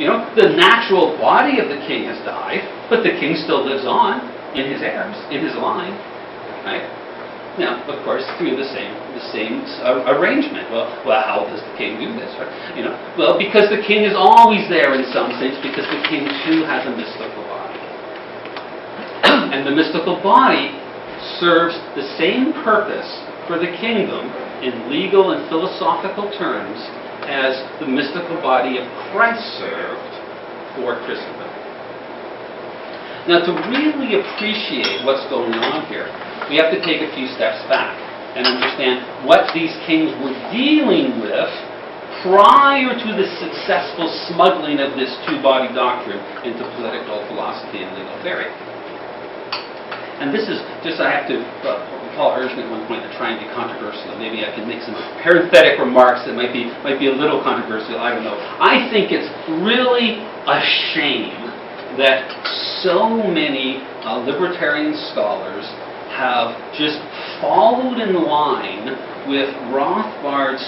the natural body of the king has died, but the king still lives on in his heirs, in his line, right? Now, of course, through the same arrangement. Well, how does the king do this? Right? Well, because the king is always there in some sense, because the king too has a mystical body, and the mystical body serves the same purpose for the kingdom in legal and philosophical terms as the mystical body of Christ served for Christendom. Now, to really appreciate what's going on here, we have to take a few steps back and understand what these kings were dealing with prior to the successful smuggling of this two-body doctrine into political philosophy and legal theory. And this is just, I have to, Paul urged me at one point to try and be controversial. Maybe I can make some parenthetic remarks that might be a little controversial, I don't know. I think it's really a shame that so many libertarian scholars have just followed in line with Rothbard's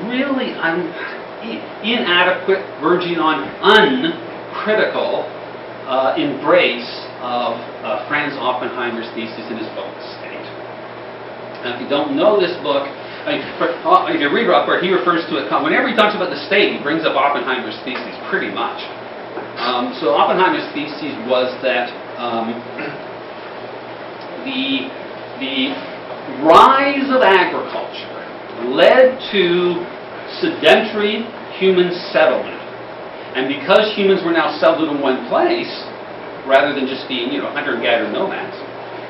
really inadequate, verging on uncritical embrace of Franz Oppenheimer's thesis in his book, The State. Now, if you don't know this book, if you read Rothbard, he refers to it, whenever he talks about the state, he brings up Oppenheimer's thesis pretty much. So Oppenheimer's thesis was that the rise of agriculture led to sedentary human settlement. And because humans were now settled in one place, rather than just being, hunter-gatherer nomads,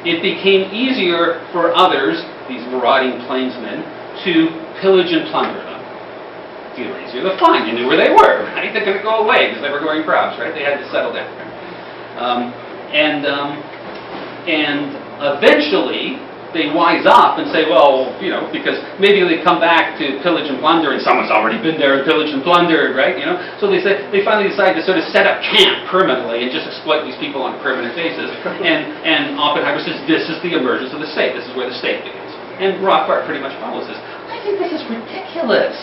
it became easier for others, these marauding plainsmen, to pillage and plunder them. It was easier to find. You knew where they were, right? They couldn't go away because they were growing crops, right? They had to settle down. And eventually, they wise up and say, well, because maybe they come back to pillage and plunder, and someone's already been there and pillaged and plundered, right? So they finally decide to sort of set up camp permanently and just exploit these people on a permanent basis. And Oppenheimer says, this is the emergence of the state. This is where the state begins. And Rothbard pretty much follows this. I think this is ridiculous.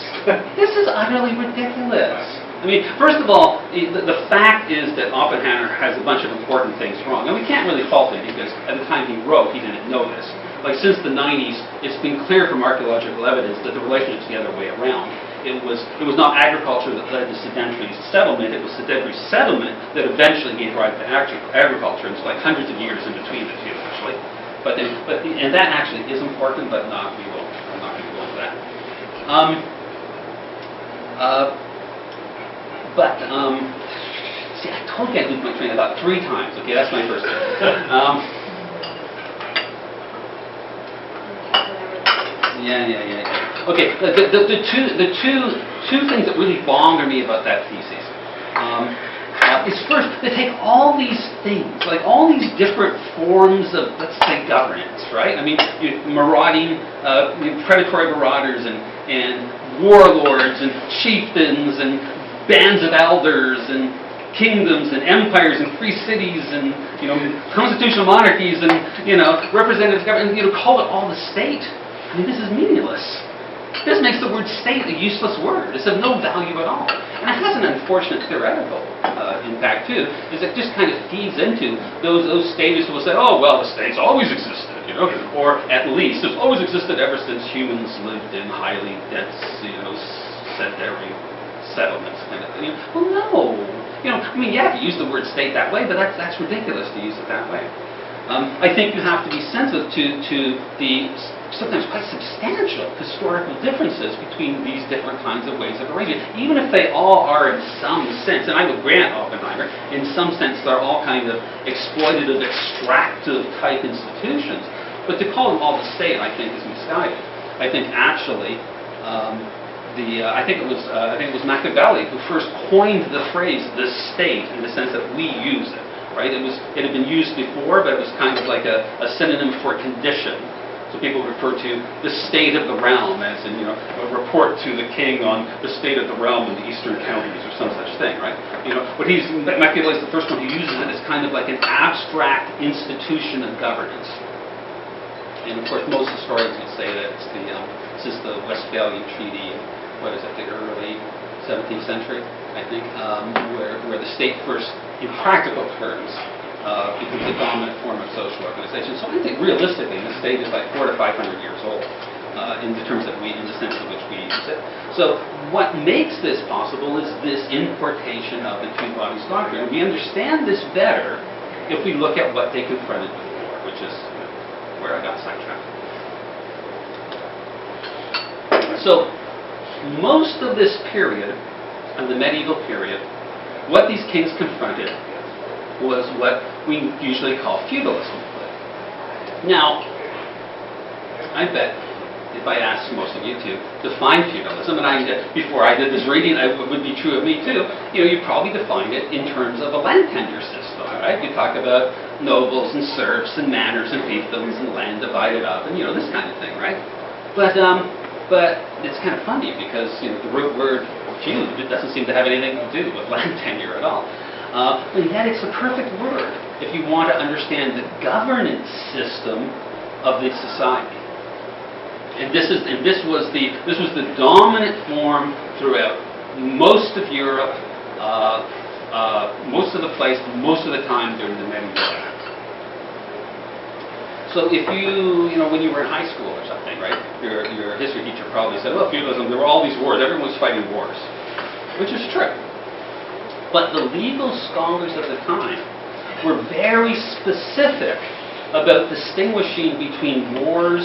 This is utterly ridiculous. I mean, first of all, the fact is that Oppenheimer has a bunch of important things wrong. And we can't really fault him because at the time he wrote, he didn't know this. Like, since the 90s, it's been clear from archaeological evidence that the relationship's the other way around. It was not agriculture that led to sedentary settlement. It was sedentary settlement that eventually gave rise to agriculture. And it's like hundreds of years in between the two, actually. And that actually is important, but I'm not going to go into that. See, I told you I lose my train of thought 3 times. Okay, that's my first thing. Yeah. Okay, the two things that really bother me about that thesis is first, they take all these things, like all these different forms of, let's say, governance, right? I mean, marauding, predatory marauders and warlords and chieftains and bands of elders and kingdoms and empires and free cities and constitutional monarchies and representative government, call it all the state. I mean, this is meaningless. This makes the word state a useless word. It's of no value at all. And it has an unfortunate theoretical impact, too, is it just kind of feeds into those statists who will say, oh, well, the state's always existed, or at least it's always existed ever since humans lived in highly dense, sedentary settlements kind of thing. Well, no. I mean, yeah, if you use the word state that way, but that's ridiculous to use it that way. I think you have to be sensitive to the sometimes quite substantial historical differences between these different kinds of ways of arranging, even if they all are in some sense, and I would grant Oppenheimer, in some sense they're all kind of exploitative, extractive type institutions. But to call them all the state, I think, is misguided. I think actually, I think it was Machiavelli who first coined the phrase "the state" in the sense that we use it. Right? It had been used before, but it was kind of like a synonym for condition. So people refer to the state of the realm as in, a report to the king on the state of the realm in the eastern counties or some such thing, right? Machiavelli is the first one who uses it as kind of like an abstract institution of governance. And of course, most historians would say that it's since the Westphalian Treaty, the early 17th century, I think, where the state first, in practical terms, becomes the dominant form of social organization. So I think realistically, the state is like 400 to 500 years old in the terms that in the sense in which we use it. So what makes this possible is this importation of the two bodies doctrine. And we understand this better if we look at what they confronted before, which is where I got sidetracked. So most of this period, of the medieval period, what these kings confronted was what we usually call feudalism. Now, I bet if I asked most of you to define feudalism, and before I did this reading, it would be true of me too, you probably defined it in terms of a land tenure system, right? You talk about nobles and serfs and manors and fiefdoms and land divided up and, this kind of thing, right? But it's kind of funny because, the root word feud, it doesn't seem to have anything to do with land tenure at all. And yet it's the perfect word if you want to understand the governance system of the society. And this was the dominant form throughout most of Europe, most of the place, most of the time during the medieval era. So if when you were in high school or something, right, your history teacher probably said, well, feudalism, there were all these wars, everyone was fighting wars, which is true. But the legal scholars of the time were very specific about distinguishing between wars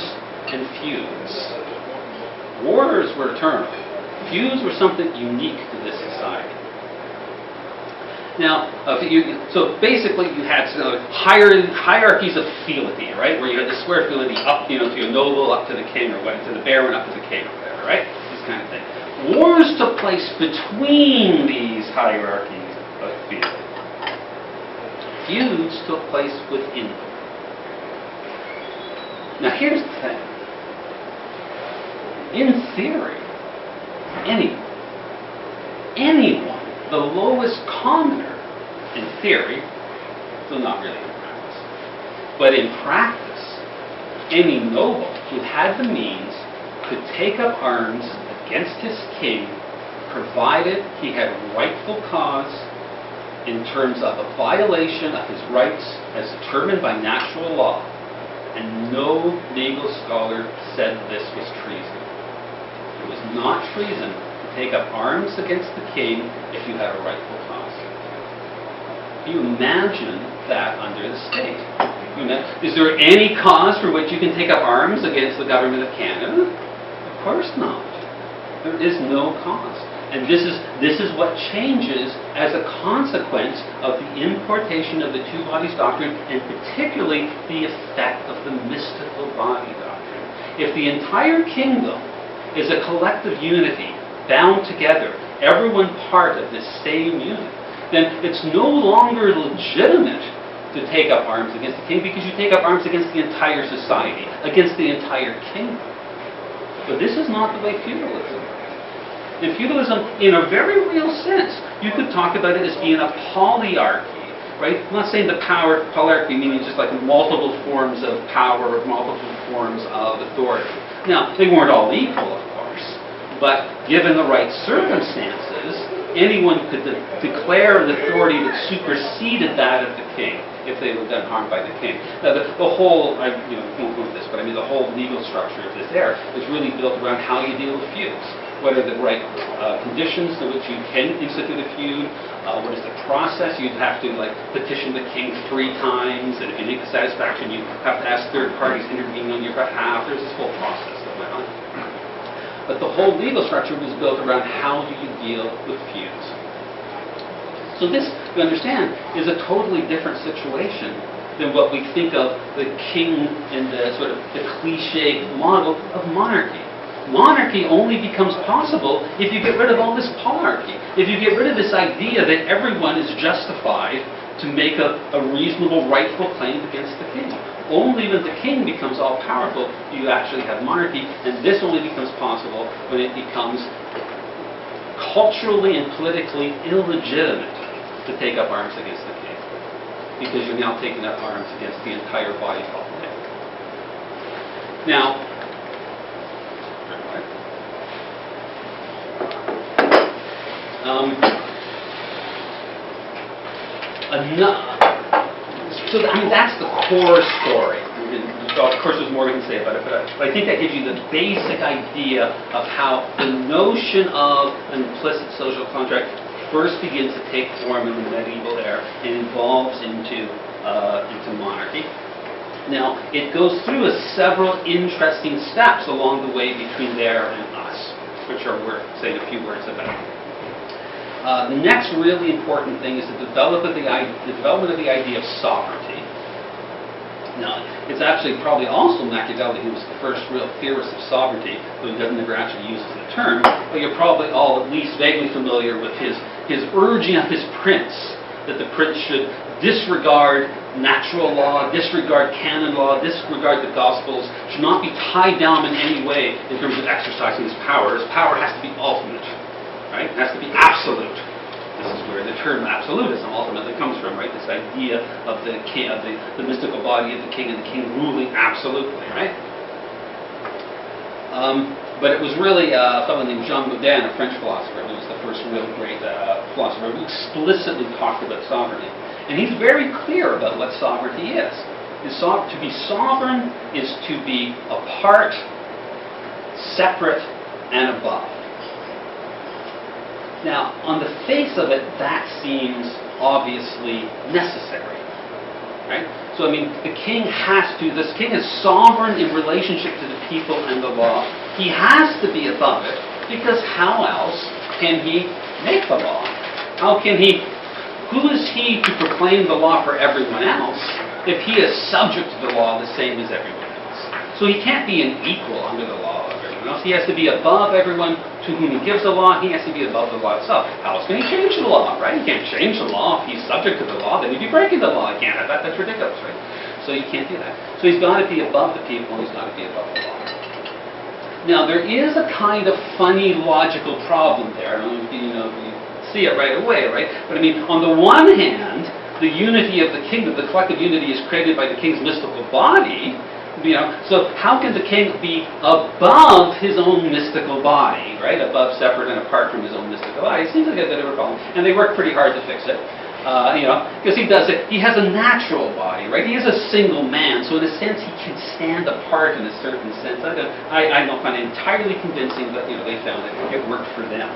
and feuds. Wars were eternal. Feuds were something unique to this society. Now, so basically you had hierarchies of fealty, right? Where you had the square fealty up, to a noble, up to the king, or to the baron, up to the king, or whatever, right? This kind of thing. Wars took place between these hierarchies of fealty. Feuds took place within them. Now here's the thing. In theory, anyone, the lowest commoner, in theory, so not really in practice, but in practice, any noble who had the means could take up arms against his king, provided he had rightful cause in terms of a violation of his rights as determined by natural law. And no legal scholar said this was treason. It was not treason to take up arms against the king if you had a rightful cause. You imagine that under the state. Is there any cause for which you can take up arms against the government of Canada? Of course not. There is no cause. And this is what changes as a consequence of the importation of the two bodies doctrine, and particularly the effect of the mystical body doctrine. If the entire kingdom is a collective unity, bound together, everyone part of this same unit, then it's no longer legitimate to take up arms against the king, because you take up arms against the entire society, against the entire kingdom. But this is not the way feudalism works. In feudalism, in a very real sense, you could talk about it as being a polyarchy, right? I'm not saying the polyarchy meaning just like multiple forms of power or multiple forms of authority. Now, they weren't all equal, of course, but given the right circumstances, anyone could declare an authority that superseded that of the king if they were done harm by the king. Now, the whole, I won't go into this, but the whole legal structure of this era is really built around how you deal with feuds. What are the right conditions to which you can institute a feud? What is the process? You'd have to petition the king 3 times, and if you need the satisfaction, you have to ask third parties to intervene on your behalf. There's this whole process that went on. But the whole legal structure was built around how do you deal with feuds. So this, you understand, is a totally different situation than what we think of the king in the sort of the cliche model of monarchy. Monarchy only becomes possible if you get rid of all this polarchy. If you get rid of this idea that everyone is justified to make a reasonable, rightful claim against the king. Only when the king becomes all-powerful do you actually have monarchy, and this only becomes possible when it becomes culturally and politically illegitimate to take up arms against the king, because you're now taking up arms against the entire body politic. Now, So I mean, that's the core story. Of course, there's more we can say about it, but I think that gives you the basic idea of how the notion of an implicit social contract first begins to take form in the medieval era and evolves into monarchy. Now, it goes through several interesting steps along the way between there and us, which are worth saying a few words about. The next really important thing is the development of the idea of sovereignty. Now, it's actually probably also Machiavelli who was the first real theorist of sovereignty, though he doesn't ever actually use the term, but you're probably all at least vaguely familiar with his urging of his prince, that the prince should disregard natural law, disregard canon law, disregard the Gospels, should not be tied down in any way in terms of exercising his power. His power has to be ultimate, right? It has to be absolute. This is where the term absolutism ultimately comes from, right? This idea of the king, of the mystical body of the king, and the king ruling absolutely, right? But it was really a fellow named Jean Bodin, a French philosopher, who was the first real great philosopher who explicitly talked about sovereignty. And he's very clear about what sovereignty is. To be sovereign is to be apart, separate, and above. Now, on the face of it, that seems obviously necessary, right? So, I mean, this king is sovereign in relationship to the people and the law. He has to be above it, because how else can he make the law? Who is he to proclaim the law for everyone else if he is subject to the law the same as everyone else? So he can't be an equal under the law of everyone else. He has to be above everyone to whom he gives the law. He has to be above the law itself. How else can he change the law, right? He can't change the law if he's subject to the law. Then he'd be breaking the law. He can't have that. That's ridiculous, right? So you can't do that. So he's got to be above the people, and he's got to be above the law. Now, there is a kind of funny logical problem there. I don't know if you see it right away, right? But I mean, on the one hand, the unity of the kingdom, the collective unity is created by the king's mystical body. So how can the king be above his own mystical body, right? Above, separate, and apart from his own mystical body? It seems like a bit of a problem, and they work pretty hard to fix it. Because he does it. He has a natural body, right? He is a single man, so in a sense he can stand apart in a certain sense. I don't find it entirely convincing, but they found it worked for them.